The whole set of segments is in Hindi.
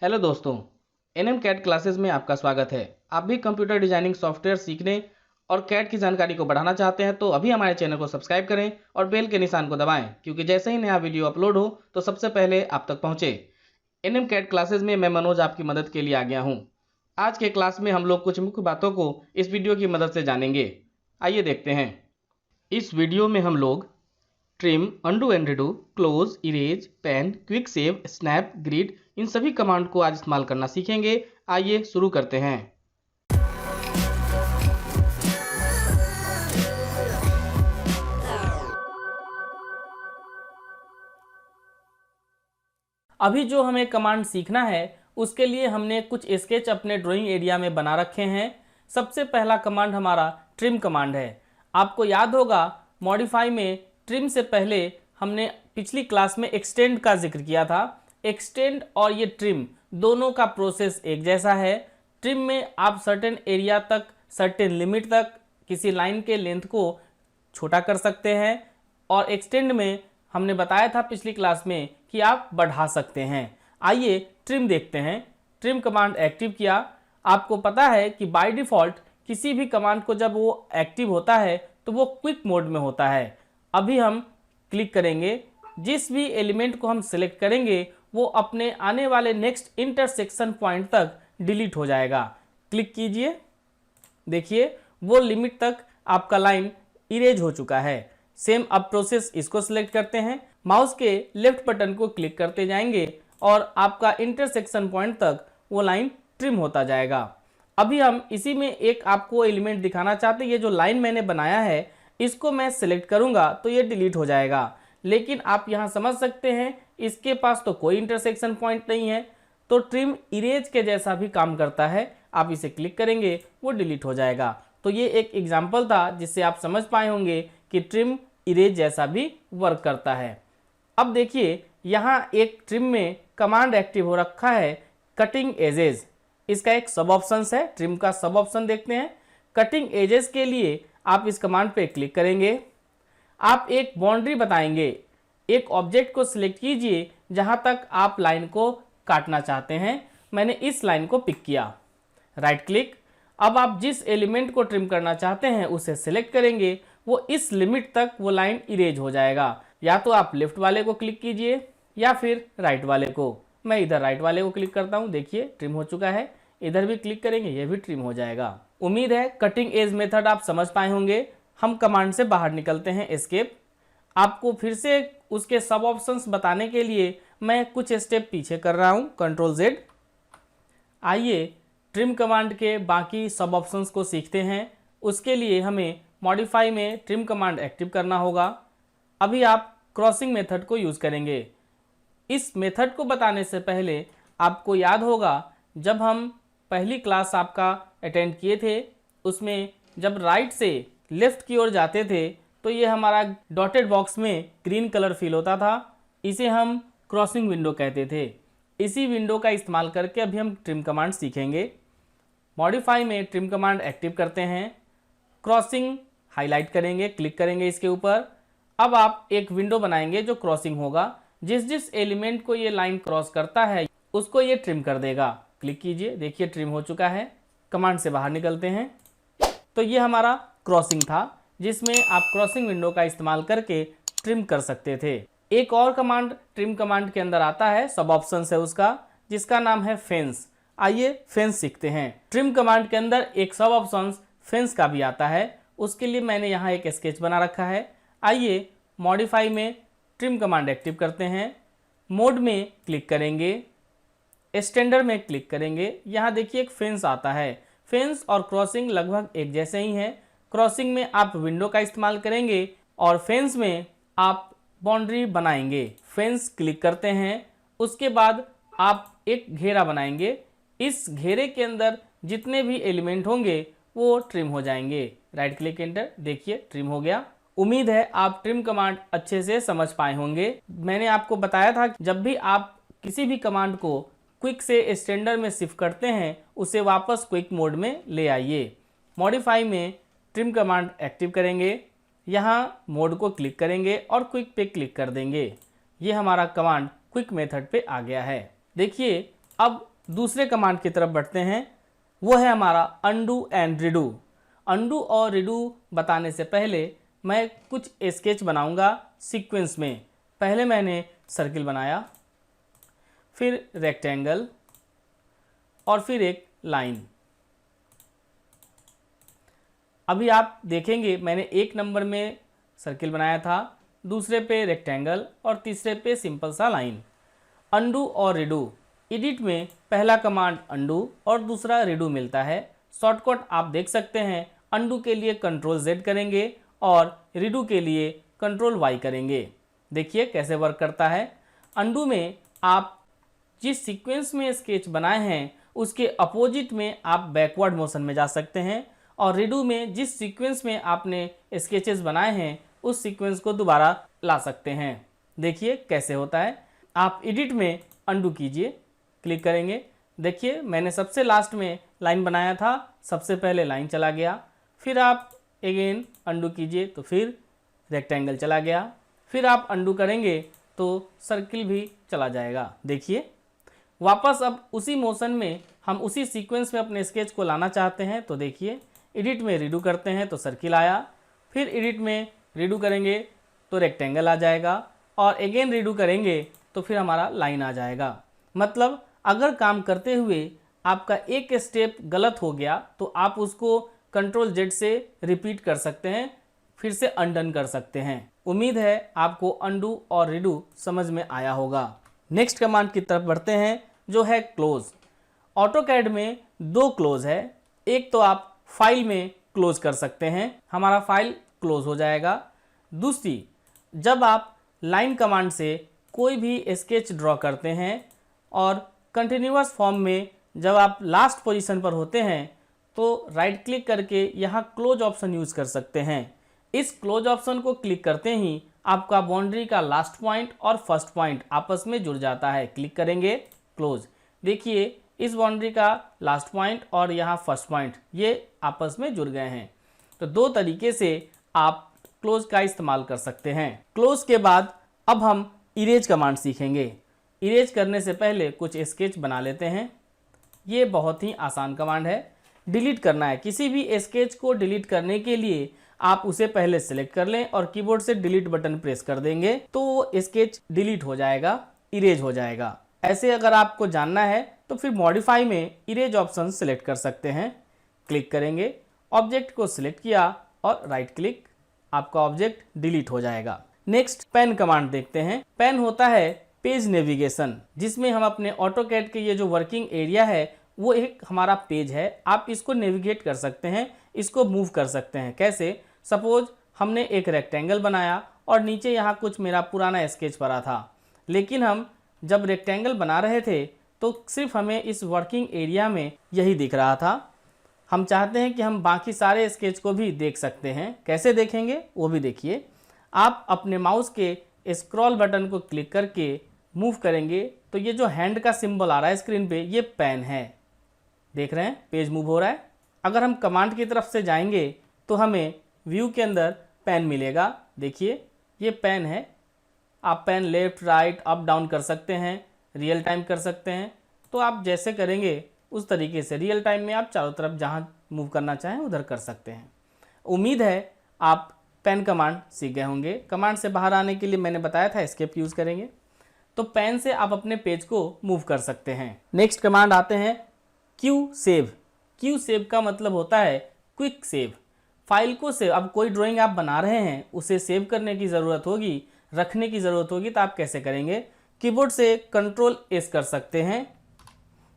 हेलो दोस्तों, एनएम कैट क्लासेस में आपका स्वागत है। आप भी कंप्यूटर डिजाइनिंग सॉफ्टवेयर सीखने और कैट की जानकारी को बढ़ाना चाहते हैं तो अभी हमारे चैनल को सब्सक्राइब करें और बेल के निशान को दबाएं, क्योंकि जैसे ही नया वीडियो अपलोड हो तो सबसे पहले आप तक पहुंचे। एनएम कैट क्लासेस में मैं मनोज आपकी मदद के लिए आ गया हूँ। आज के क्लास में हम लोग कुछ मुख्य बातों को इस वीडियो की मदद से जानेंगे। आइए देखते हैं। इस वीडियो में हम लोग trim, undo and redo, close, erase, pen, quick save, snap, grid, इन सभी कमांड को आज इस्तेमाल करना सीखेंगे। आइए शुरू करते हैं। अभी जो हमें कमांड सीखना है उसके लिए हमने कुछ स्केच अपने ड्राइंग एरिया में बना रखे हैं। सबसे पहला कमांड हमारा ट्रिम कमांड है। आपको याद होगा मॉडिफाई में ट्रिम से पहले हमने पिछली क्लास में एक्सटेंड का जिक्र किया था। एक्सटेंड और ये ट्रिम दोनों का प्रोसेस एक जैसा है। ट्रिम में आप सर्टेन एरिया तक, सर्टेन लिमिट तक किसी लाइन के लेंथ को छोटा कर सकते हैं, और एक्सटेंड में हमने बताया था पिछली क्लास में कि आप बढ़ा सकते हैं। आइए ट्रिम देखते हैं। ट्रिम कमांड एक्टिव किया। आपको पता है कि बाय डिफ़ॉल्ट किसी भी कमांड को जब वो एक्टिव होता है तो वो क्विक मोड में होता है। अभी हम क्लिक करेंगे, जिस भी एलिमेंट को हम सिलेक्ट करेंगे वो अपने आने वाले नेक्स्ट इंटरसेक्शन पॉइंट तक डिलीट हो जाएगा। क्लिक कीजिए, देखिए वो लिमिट तक आपका लाइन इरेज हो चुका है। सेम अब प्रोसेस इसको सिलेक्ट करते हैं, माउस के लेफ्ट बटन को क्लिक करते जाएंगे और आपका इंटरसेक्शन पॉइंट तक वो लाइन ट्रिम होता जाएगा। अभी हम इसी में एक आपको एलिमेंट दिखाना चाहते हैं। ये जो लाइन मैंने बनाया है इसको मैं सिलेक्ट करूंगा तो ये डिलीट हो जाएगा, लेकिन आप यहाँ समझ सकते हैं इसके पास तो कोई इंटरसेक्शन पॉइंट नहीं है, तो ट्रिम इरेज के जैसा भी काम करता है। आप इसे क्लिक करेंगे वो डिलीट हो जाएगा। तो ये एक एग्जाम्पल था जिससे आप समझ पाए होंगे कि ट्रिम इरेज जैसा भी वर्क करता है। अब देखिए यहाँ एक ट्रिम में कमांड एक्टिव हो रखा है, कटिंग एजेस। इसका एक सब ऑप्शन है, ट्रिम का सब ऑप्शन देखते हैं। कटिंग एजेस के लिए आप इस कमांड पे क्लिक करेंगे। आप एक बाउंड्री बताएंगे, एक ऑब्जेक्ट को सिलेक्ट कीजिए जहां तक आप लाइन को काटना चाहते हैं। मैंने इस लाइन को पिक किया, राइट क्लिक। अब आप जिस एलिमेंट को ट्रिम करना चाहते हैं उसे सिलेक्ट करेंगे, वो इस लिमिट तक वो लाइन इरेज हो जाएगा। या तो आप लेफ्ट वाले को क्लिक कीजिए या फिर राइट वाले को। मैं इधर राइट वाले को क्लिक करता हूँ, देखिए ट्रिम हो चुका है। इधर भी क्लिक करेंगे, ये भी ट्रिम हो जाएगा। उम्मीद है कटिंग एज मेथड आप समझ पाए होंगे। हम कमांड से बाहर निकलते हैं, एस्केप। आपको फिर से उसके सब ऑप्शंस बताने के लिए मैं कुछ स्टेप पीछे कर रहा हूँ, कंट्रोल जेड। आइए ट्रिम कमांड के बाकी सब ऑप्शंस को सीखते हैं। उसके लिए हमें मॉडिफाई में ट्रिम कमांड एक्टिव करना होगा। अभी आप क्रॉसिंग मेथड को यूज़ करेंगे। इस मेथड को बताने से पहले आपको याद होगा जब हम पहली क्लास आपका अटेंड किए थे, उसमें जब राइट से लेफ्ट की ओर जाते थे तो ये हमारा डॉटेड बॉक्स में ग्रीन कलर फिल होता था। इसे हम क्रॉसिंग विंडो कहते थे। इसी विंडो का इस्तेमाल करके अभी हम ट्रिम कमांड सीखेंगे। मॉडिफाई में ट्रिम कमांड एक्टिव करते हैं, क्रॉसिंग हाईलाइट करेंगे, क्लिक करेंगे इसके ऊपर। अब आप एक विंडो बनाएंगे जो क्रॉसिंग होगा। जिस जिस एलिमेंट को ये लाइन क्रॉस करता है उसको ये ट्रिम कर देगा। क्लिक कीजिए, देखिए ट्रिम हो चुका है। कमांड से बाहर निकलते हैं। तो ये हमारा क्रॉसिंग था जिसमें आप क्रॉसिंग विंडो का इस्तेमाल करके ट्रिम कर सकते थे। एक और कमांड ट्रिम कमांड के अंदर आता है, सब ऑप्शन है उसका, जिसका नाम है फेंस। आइए फेंस सीखते हैं। ट्रिम कमांड के अंदर एक सब ऑप्शन फेंस का भी आता है। उसके लिए मैंने यहाँ एक स्केच बना रखा है। आइए मॉडिफाई में ट्रिम कमांड एक्टिव करते हैं। मोड में क्लिक करेंगे, स्टैंडर्ड में क्लिक करेंगे। यहाँ देखिए एक फेंस आता है। फेंस और क्रॉसिंग लगभग एक जैसे ही हैं। क्रॉसिंग में आप विंडो का इस्तेमाल करेंगे और फेंस में आप बाउंड्री बनाएंगे। फेंस क्लिक करते हैं, उसके बाद आप एक घेरा बनाएंगे। इस घेरे के अंदर जितने भी एलिमेंट होंगे वो ट्रिम हो जाएंगे। राइट क्लिक एंटर, देखिए ट्रिम हो गया। उम्मीद है आप ट्रिम कमांड अच्छे से समझ पाए होंगे। मैंने आपको बताया था जब भी आप किसी भी कमांड को क्विक से स्टैंडर्ड में शिफ्ट करते हैं उसे वापस क्विक मोड में ले आइए। मॉडिफाई में ट्रिम कमांड एक्टिव करेंगे, यहाँ मोड को क्लिक करेंगे और क्विक पे क्लिक कर देंगे। ये हमारा कमांड क्विक मेथड पे आ गया है। देखिए अब दूसरे कमांड की तरफ बढ़ते हैं, वो है हमारा अनडू एंड रिडू। अनडू और रिडू बताने से पहले मैं कुछ स्केच बनाऊंगा सीक्वेंस में। पहले मैंने सर्किल बनाया, फिर रेक्टेंगल और फिर एक लाइन। अभी आप देखेंगे मैंने एक नंबर में सर्किल बनाया था, दूसरे पे रेक्टेंगल और तीसरे पे सिंपल सा लाइन। अनडू और रिडू, एडिट में पहला कमांड अनडू और दूसरा रिडू मिलता है। शॉर्टकट आप देख सकते हैं, अनडू के लिए कंट्रोल Z करेंगे और रिडू के लिए कंट्रोल Y करेंगे। देखिए कैसे वर्क करता है। अनडू में आप जिस सीक्वेंस में स्केच बनाए हैं उसके अपोजिट में आप बैकवर्ड मोशन में जा सकते हैं, और रिडू में जिस सीक्वेंस में आपने स्केचेस बनाए हैं उस सीक्वेंस को दोबारा ला सकते हैं। देखिए कैसे होता है। आप एडिट में अनडू कीजिए, क्लिक करेंगे। देखिए मैंने सबसे लास्ट में लाइन बनाया था, सबसे पहले लाइन चला गया। फिर आप अगेन अनडू कीजिए तो फिर रेक्टेंगल चला गया। फिर आप अनडू करेंगे तो सर्किल भी चला जाएगा। देखिए वापस अब उसी मोशन में हम उसी सीक्वेंस में अपने स्केच को लाना चाहते हैं, तो देखिए एडिट में रिडू करते हैं तो सर्किल आया, फिर एडिट में रिडू करेंगे तो रेक्टेंगल आ जाएगा, और अगेन रिडू करेंगे तो फिर हमारा लाइन आ जाएगा। मतलब अगर काम करते हुए आपका एक स्टेप गलत हो गया तो आप उसको कंट्रोल Z से रिपीट कर सकते हैं, फिर से अनडन कर सकते हैं। उम्मीद है आपको अनडू और रिडू समझ में आया होगा। नेक्स्ट कमांड की तरफ बढ़ते हैं जो है क्लोज। ऑटोकैड में दो क्लोज है, एक तो आप फाइल में क्लोज कर सकते हैं, हमारा फाइल क्लोज हो जाएगा। दूसरी, जब आप लाइन कमांड से कोई भी स्केच ड्रॉ करते हैं और कंटिन्यूअस फॉर्म में जब आप लास्ट पोजीशन पर होते हैं तो राइट क्लिक करके यहाँ क्लोज ऑप्शन यूज़ कर सकते हैं। इस क्लोज ऑप्शन को क्लिक करते ही आपका बाउंड्री का लास्ट पॉइंट और फर्स्ट पॉइंट आपस में जुड़ जाता है। क्लिक करेंगे क्लोज, देखिए इस बाउंड्री का लास्ट पॉइंट और यहाँ फर्स्ट पॉइंट ये आपस में जुड़ गए हैं। तो दो तरीके से आप क्लोज का इस्तेमाल कर सकते हैं। क्लोज के बाद अब हम इरेज कमांड सीखेंगे। इरेज करने से पहले कुछ स्केच बना लेते हैं। ये बहुत ही आसान कमांड है। डिलीट करना है, किसी भी स्केच को डिलीट करने के लिए आप उसे पहले सेलेक्ट कर लें और कीबोर्ड से डिलीट बटन प्रेस कर देंगे तो वो स्केच डिलीट हो जाएगा, इरेज हो जाएगा। ऐसे अगर आपको जानना है तो फिर मॉडिफाई में इरेज ऑप्शन सेलेक्ट कर सकते हैं। क्लिक करेंगे, ऑब्जेक्ट को सिलेक्ट किया और राइट क्लिक, आपका ऑब्जेक्ट डिलीट हो जाएगा। नेक्स्ट पेन कमांड देखते हैं। पेन होता है पेज नेविगेशन, जिसमें हम अपने ऑटोकैड के ये जो वर्किंग एरिया है वो एक हमारा पेज है। आप इसको नेविगेट कर सकते हैं, इसको मूव कर सकते हैं। कैसे? सपोज हमने एक रेक्टेंगल बनाया और नीचे यहाँ कुछ मेरा पुराना स्केच पड़ा था, लेकिन हम जब रेक्टेंगल बना रहे थे तो सिर्फ हमें इस वर्किंग एरिया में यही दिख रहा था। हम चाहते हैं कि हम बाकी सारे स्केच को भी देख सकते हैं। कैसे देखेंगे वो भी देखिए। आप अपने माउस के स्क्रॉल बटन को क्लिक करके मूव करेंगे तो ये जो हैंड का सिंबल आ रहा है स्क्रीन पे, ये पेन है। देख रहे हैं पेज मूव हो रहा है। अगर हम कमांड की तरफ से जाएंगे तो हमें व्यू के अंदर पेन मिलेगा। देखिए ये पेन है। आप pen left right up down कर सकते हैं, रियल टाइम कर सकते हैं। तो आप जैसे करेंगे उस तरीके से रियल टाइम में आप चारों तरफ जहाँ मूव करना चाहें उधर कर सकते हैं। उम्मीद है आप पेन कमांड सीख गए होंगे। कमांड से बाहर आने के लिए मैंने बताया था एस्केप यूज़ करेंगे, तो पेन से आप अपने पेज को मूव कर सकते हैं। नेक्स्ट कमांड आते हैं क्यू सेव। क्यू सेव का मतलब होता है क्विक सेव। फाइल को सेव, अब कोई ड्राइंग आप बना रहे हैं उसे सेव करने की ज़रूरत होगी, रखने की ज़रूरत होगी, तो आप कैसे करेंगे? कीबोर्ड से कंट्रोल एस कर सकते हैं।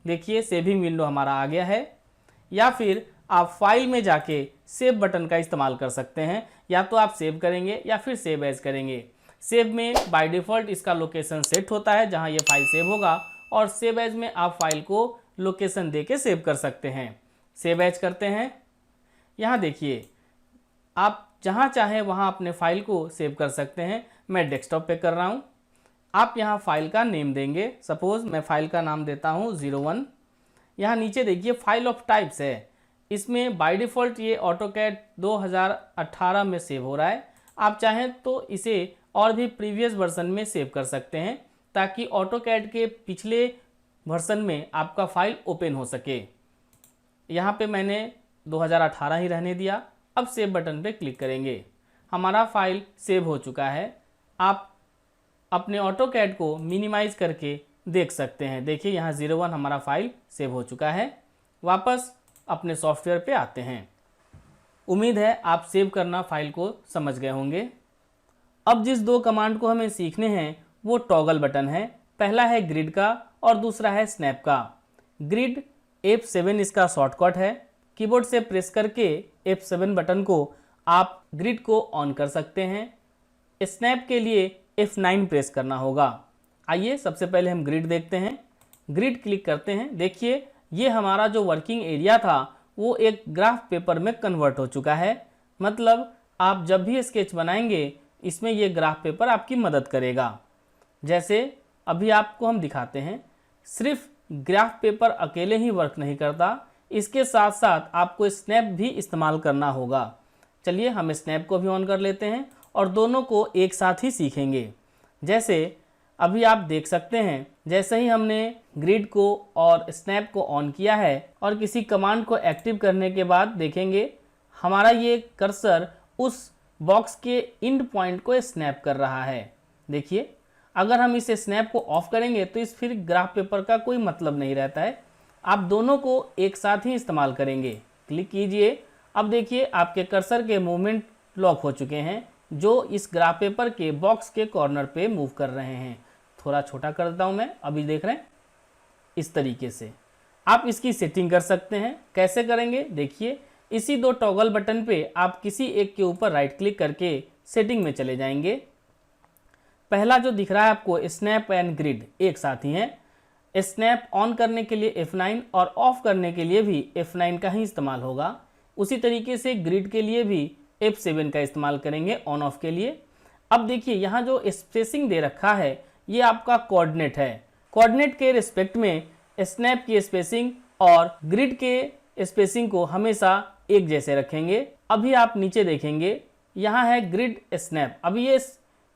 देखिए सेविंग विंडो हमारा आ गया है। या फिर आप फाइल में जाके सेव बटन का इस्तेमाल कर सकते हैं। या तो आप सेव करेंगे या फिर सेव एज करेंगे। सेव में बाय डिफ़ॉल्ट इसका लोकेशन सेट होता है जहां ये फाइल सेव होगा, और सेव एज में आप फाइल को लोकेशन देके सेव कर सकते हैं। सेव एज करते हैं। यहाँ देखिए आप जहाँ चाहें वहाँ अपने फाइल को सेव कर सकते हैं। मैं डेस्कटॉप पे कर रहा हूँ। आप यहाँ फाइल का नेम देंगे। सपोज़ मैं फाइल का नाम देता हूँ 01। यहाँ नीचे देखिए फाइल ऑफ टाइप्स है, इसमें बाय डिफ़ॉल्ट ये ऑटोकैड 2018 में सेव हो रहा है। आप चाहें तो इसे और भी प्रीवियस वर्जन में सेव कर सकते हैं ताकि ऑटोकैड के पिछले वर्जन में आपका फाइल ओपन हो सके। यहाँ पे मैंने 2018 ही रहने दिया। अब सेव बटन पे क्लिक करेंगे। हमारा फाइल सेव हो चुका है। आप अपने ऑटोकैड को मिनिमाइज करके देख सकते हैं। देखिए यहाँ 01 हमारा फाइल सेव हो चुका है। वापस अपने सॉफ्टवेयर पे आते हैं। उम्मीद है आप सेव करना फाइल को समझ गए होंगे। अब जिस दो कमांड को हमें सीखने हैं वो टॉगल बटन है। पहला है ग्रिड का और दूसरा है स्नैप का। ग्रिड F7 इसका शॉर्टकट है। कीबोर्ड से प्रेस करके F7 बटन को आप ग्रिड को ऑन कर सकते हैं। स्नैप के लिए F9 प्रेस करना होगा। आइए सबसे पहले हम ग्रिड देखते हैं। ग्रिड क्लिक करते हैं। देखिए ये हमारा जो वर्किंग एरिया था वो एक ग्राफ पेपर में कन्वर्ट हो चुका है। मतलब आप जब भी स्केच बनाएंगे इसमें ये ग्राफ पेपर आपकी मदद करेगा। जैसे अभी आपको हम दिखाते हैं। सिर्फ ग्राफ पेपर अकेले ही वर्क नहीं करता, इसके साथ साथ आपको स्नैप भी इस्तेमाल करना होगा। चलिए हम स्नैप को भी ऑन कर लेते हैं और दोनों को एक साथ ही सीखेंगे। जैसे अभी आप देख सकते हैं, जैसे ही हमने ग्रिड को और स्नैप को ऑन किया है और किसी कमांड को एक्टिव करने के बाद देखेंगे हमारा ये कर्सर उस बॉक्स के इंड पॉइंट को स्नैप कर रहा है। देखिए अगर हम इस स्नैप को ऑफ करेंगे तो इस फिर ग्राफ पेपर का कोई मतलब नहीं रहता है। आप दोनों को एक साथ ही इस्तेमाल करेंगे। क्लिक कीजिए। अब देखिए आपके कर्सर के मूवमेंट लॉक हो चुके हैं जो इस ग्राफ पेपर के बॉक्स के कॉर्नर पे मूव कर रहे हैं। थोड़ा छोटा कर देता हूँ मैं। अभी देख रहे हैं इस तरीके से आप इसकी सेटिंग कर सकते हैं। कैसे करेंगे देखिए, इसी दो टॉगल बटन पे आप किसी एक के ऊपर राइट क्लिक करके सेटिंग में चले जाएंगे। पहला जो दिख रहा है आपको स्नैप एंड ग्रिड एक साथ ही है। स्नैप ऑन करने के लिए F9 और ऑफ करने के लिए भी F9 का ही इस्तेमाल होगा। उसी तरीके से ग्रिड के लिए भी F7 का इस्तेमाल करेंगे ऑन ऑफ के लिए। अब देखिए यहाँ जो स्पेसिंग दे रखा है ये आपका कोऑर्डिनेट है। कोऑर्डिनेट के रिस्पेक्ट में स्नैप की स्पेसिंग और ग्रिड के स्पेसिंग को हमेशा एक जैसे रखेंगे। अभी आप नीचे देखेंगे यहाँ है ग्रिड स्नैप। अभी ये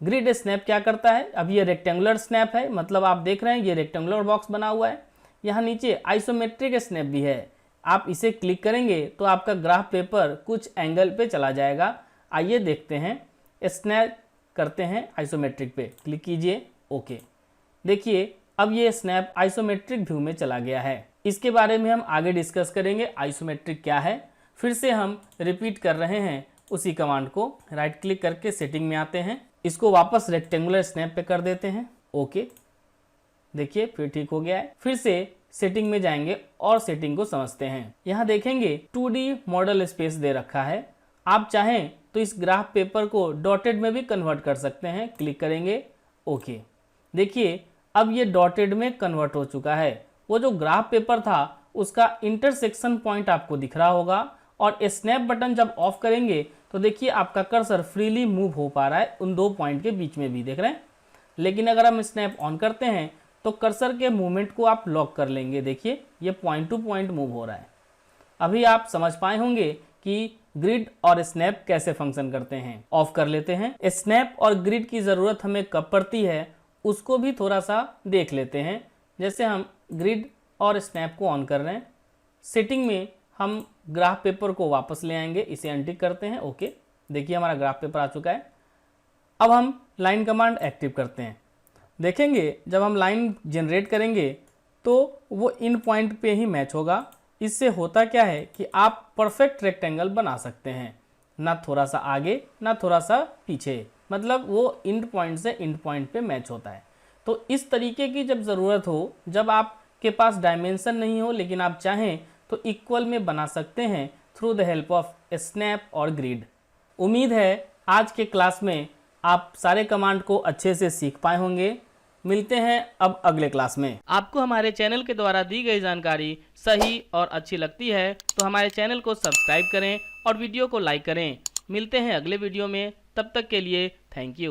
ग्रिड स्नैप क्या करता है, अभी ये रेक्टेंगुलर स्नैप है, मतलब आप देख रहे हैं ये रेक्टेंगुलर बॉक्स बना हुआ है। यहाँ नीचे आइसोमेट्रिक स्नैप भी है। आप इसे क्लिक करेंगे तो आपका ग्राफ पेपर कुछ एंगल पे चला जाएगा। आइए देखते हैं। स्नैप करते हैं आइसोमेट्रिक पे, क्लिक कीजिए, ओके। देखिए अब ये स्नैप आइसोमेट्रिक व्यू में चला गया है। इसके बारे में हम आगे डिस्कस करेंगे आइसोमेट्रिक क्या है। फिर से हम रिपीट कर रहे हैं उसी कमांड को। राइट क्लिक करके सेटिंग में आते हैं। इसको वापस रेक्टेंगुलर स्नैप पे कर देते हैं, ओके। देखिए फिर ठीक हो गया है। फिर से सेटिंग में जाएंगे और सेटिंग को समझते हैं। यहाँ देखेंगे 2D मॉडल स्पेस दे रखा है। आप चाहें तो इस ग्राफ पेपर को डॉटेड में भी कन्वर्ट कर सकते हैं। क्लिक करेंगे, ओके। देखिए अब ये डॉटेड में कन्वर्ट हो चुका है। वो जो ग्राफ पेपर था उसका इंटरसेक्शन पॉइंट आपको दिख रहा होगा। और स्नैप बटन जब ऑफ करेंगे तो देखिए आपका कर्सर फ्रीली मूव हो पा रहा है उन दो पॉइंट के बीच में भी, देख रहे हैं। लेकिन अगर हम स्नैप ऑन करते हैं तो कर्सर के मूवमेंट को आप लॉक कर लेंगे। देखिए ये पॉइंट टू पॉइंट मूव हो रहा है। अभी आप समझ पाए होंगे कि ग्रिड और स्नैप कैसे फंक्शन करते हैं। ऑफ कर लेते हैं। स्नैप और ग्रिड की ज़रूरत हमें कब पड़ती है उसको भी थोड़ा सा देख लेते हैं। जैसे हम ग्रिड और स्नैप को ऑन कर रहे हैं, सेटिंग में हम ग्राफ पेपर को वापस ले आएंगे, इसे अनटिक करते हैं, ओके। देखिए हमारा ग्राफ पेपर आ चुका है। अब हम लाइन कमांड एक्टिव करते हैं। देखेंगे जब हम लाइन जनरेट करेंगे तो वो इन पॉइंट पे ही मैच होगा। इससे होता क्या है कि आप परफेक्ट रेक्टेंगल बना सकते हैं, ना थोड़ा सा आगे ना थोड़ा सा पीछे, मतलब वो इंड पॉइंट से इंड पॉइंट पे मैच होता है। तो इस तरीके की जब ज़रूरत हो, जब आपके पास डायमेंशन नहीं हो लेकिन आप चाहें तो इक्वल में बना सकते हैं through the help of snap और ग्रिड। उम्मीद है आज के क्लास में आप सारे कमांड को अच्छे से सीख पाए होंगे। मिलते हैं अब अगले क्लास में। आपको हमारे चैनल के द्वारा दी गई जानकारी सही और अच्छी लगती है तो हमारे चैनल को सब्सक्राइब करें और वीडियो को लाइक करें। मिलते हैं अगले वीडियो में, तब तक के लिए थैंक यू।